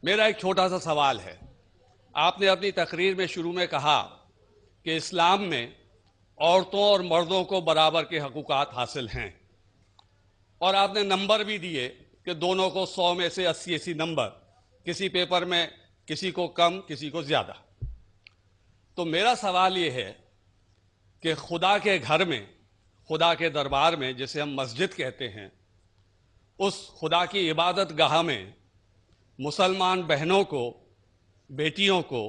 میرا ایک چھوٹا سا سوال ہے۔ آپ نے اپنی تقریر میں شروع میں کہا کہ اسلام میں عورتوں اور مردوں کو برابر کے حقوقات حاصل ہیں، اور آپ نے نمبر بھی دیے کہ دونوں کو 100 میں سے 80 نمبر، کسی پیپر میں کسی کو کم کسی کو زیادہ۔ تو میرا سوال یہ ہے کہ خدا کے گھر میں، خدا کے دربار میں، جسے ہم مسجد کہتے ہیں، اس خدا کی عبادت گاہ میں مسلمان بہنوں کو، بیٹیوں کو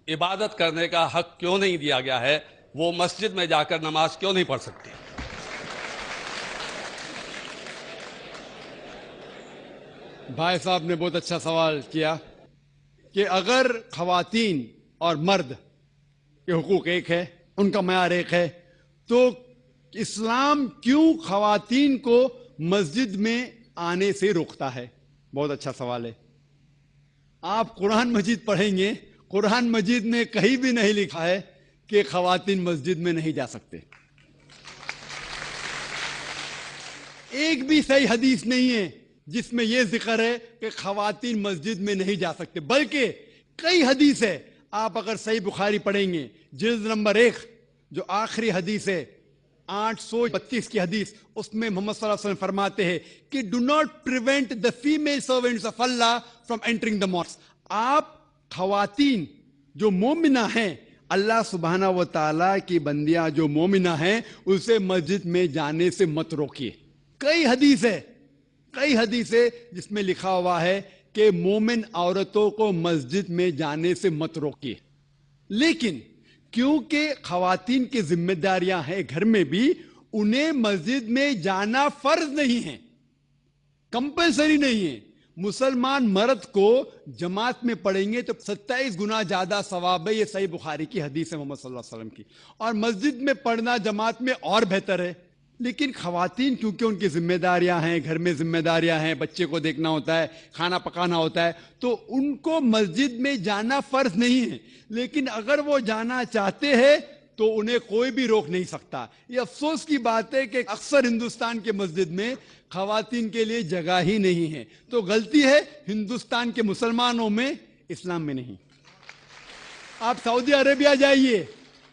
عبادت کرنے کا حق کیوں نہیں دیا گیا ہے؟ وہ مسجد میں جا کر نماز کیوں نہیں پڑھ سکتی؟ بھائی صاحب نے بہت اچھا سوال کیا کہ اگر خواتین اور مرد کے حقوق ایک ہے، ان کا معیار ایک ہے، تو اسلام کیوں خواتین کو مسجد میں آنے سے روکتا ہے؟ بہت اچھا سوال ہے۔ آپ قرآن مجید پڑھیں گے، قرآن مجید میں کہیں بھی نہیں لکھا ہے کہ خواتین مسجد میں نہیں جا سکتے۔ ایک بھی صحیح حدیث نہیں ہے جس میں یہ ذکر ہے کہ خواتین مسجد میں نہیں جا سکتے، بلکہ کئی حدیث ہے۔ آپ اگر صحیح بخاری پڑھیں گے، جلد نمبر 1 جو آخری حدیث ہے، 832 کی حدیث، اس میں محمد صلی اللہ علیہ وسلم فرماتے ہیں کہ do not prevent the female servants of اللہ فرام انٹرنگ دا ماسک۔ آپ خواتین جو مومنہ ہیں، اللہ سبحانہ و تعالیٰ کی بندیاں جو مومنہ ہیں، اسے مسجد میں جانے سے مت روکیے۔ کئی حدیث ہے جس میں لکھا ہوا ہے کہ مومن عورتوں کو مسجد میں جانے سے مت روکیے، لیکن کیونکہ خواتین کی ذمہ داریاں ہیں گھر میں بھی، انہیں مسجد میں جانا فرض نہیں ہے، کمپلسری نہیں ہے۔ مسلمان مرد کو جماعت میں پڑھیں گے تو 27 گنا زیادہ ثواب ہے، یہ صحیح بخاری کی حدیث ہے محمد صلی اللہ علیہ وسلم کی، اور مسجد میں پڑھنا جماعت میں اور بہتر ہے۔ لیکن خواتین کیونکہ ان کی ذمہ داریاں ہیں، گھر میں ذمہ داریاں ہیں، بچے کو دیکھنا ہوتا ہے، کھانا پکانا ہوتا ہے، تو ان کو مسجد میں جانا فرض نہیں ہے، لیکن اگر وہ جانا چاہتے ہیں تو انہیں کوئی بھی روک نہیں سکتا۔ یہ افسوس کی بات ہے کہ اکثر ہندوستان کے مسجد میں خواتین کے لیے جگہ ہی نہیں ہے۔ تو غلطی ہے ہندوستان کے مسلمانوں میں، اسلام میں نہیں۔ آپ سعودی عربیہ جائیے،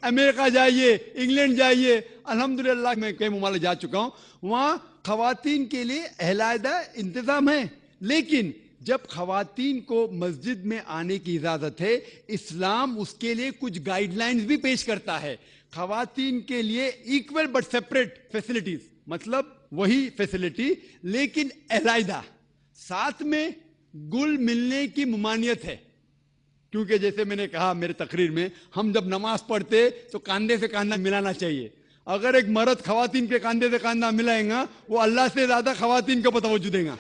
امریکہ جائیے، انگلینڈ جائیے، الحمدللہ میں کئی ممالک جا چکا ہوں، وہاں خواتین کے لیے علیحدہ انتظام ہے، لیکن جب خواتین کو مسجد میں آنے کی اجازت ہے، اسلام اس کے لیے کچھ گائیڈ لائنز بھی پیش کرتا ہے۔ خواتین کے لیے ایکول بٹ سیپریٹ فیسلٹیز، مطلب وہی فیسلٹی لیکن علیحدہ، ساتھ میں گل ملنے کی ممانعت ہے، کیونکہ جیسے میں نے کہا میرے تقریر میں، ہم جب نماز پڑھتے تو کاندھے سے کاندھا ملانا چاہیے۔ اگر ایک مرد خواتین کے کاندھے سے کاندھا ملائے گا، وہ اللہ سے زیادہ خواتین کو توجہ دے گا۔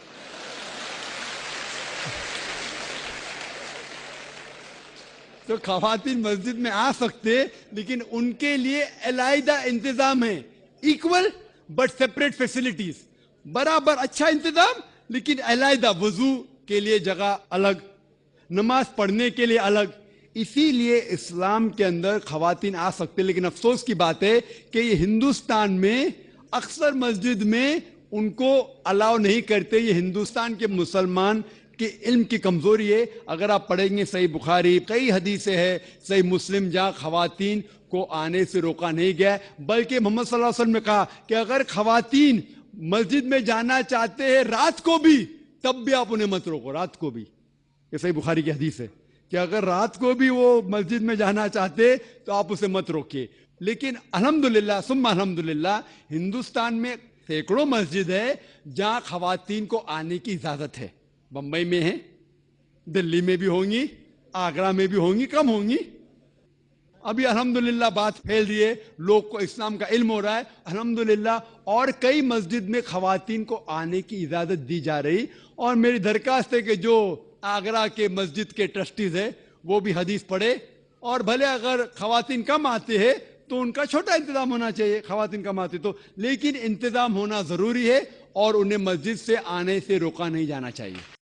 تو خواتین مسجد میں آ سکتے، لیکن ان کے لیے علیحدہ انتظام ہے، ایکول بٹ سیپریٹ فیسلٹیز، برابر اچھا انتظام لیکن علیحدہ، وضو کے لیے جگہ الگ، نماز پڑھنے کے لیے الگ۔ اسی لیے اسلام کے اندر خواتین آ سکتے، لیکن افسوس کی بات ہے کہ یہ ہندوستان میں اکثر مسجد میں ان کو الاؤ نہیں کرتے۔ یہ ہندوستان کے مسلمان کے علم کی کمزوری ہے۔ اگر آپ پڑھیں گے صحیح بخاری، کئی حدیثیں ہیں، صحیح مسلم، جہاں خواتین کو آنے سے روکا نہیں گیا، بلکہ محمد صلی اللہ علیہ وسلم نے کہا کہ اگر خواتین مسجد میں جانا چاہتے ہیں رات کو بھی، تب بھی آپ انہیں مت روکو، رات کو بھی۔ یہ صحیح بخاری کی حدیث ہے کہ اگر رات کو بھی وہ مسجد میں جانا چاہتے تو آپ اسے مت روکیے۔ لیکن الحمدللہ ثم الحمدللہ ہندوستان میں سینکڑوں مسجد ہے جہاں خواتین کو آنے کی اجازت ہے۔ بمبئی میں ہے، دلی میں بھی ہوں گی، آگرہ میں بھی ہوں گی، کم ہوں گی۔ ابھی الحمدللہ بات پھیل رہی ہے، لوگ کو اسلام کا علم ہو رہا ہے الحمدللہ، اور کئی مسجد میں خواتین کو آنے کی اجازت دی جا رہی۔ اور میری درخواست ہے کہ جو آگرہ کے مسجد کے ٹرسٹیز ہیں وہ بھی حدیث پڑھے، اور بھلے اگر خواتین کم آتے ہیں تو ان کا چھوٹا انتظام ہونا چاہیے، خواتین کم آتی تو، لیکن انتظام ہونا ضروری ہے، اور انہیں مسجد سے آنے سے روکا نہیں جانا چاہیے۔